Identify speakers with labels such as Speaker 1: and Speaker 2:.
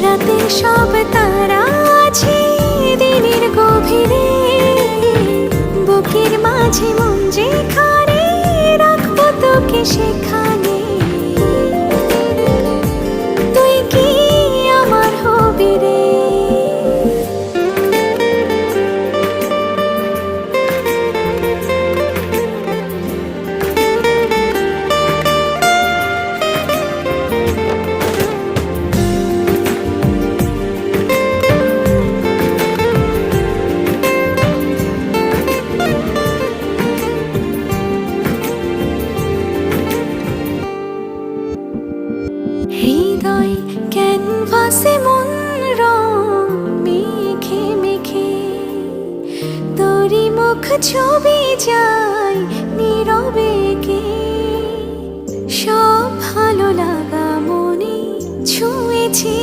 Speaker 1: রাতে সব তারা আছে দিনের গভীরে, বুকের মাঝে মন যেখানে রাখবো তোকে সেখানে। তুই কি আমার হবি রে? হৃদয় ক্যানভাসে মন রং মেখে মেখে, তোরই মুখ ছবি যায় নীরবে কে। সব ভালো লাগা মনে ছুঁয়েছি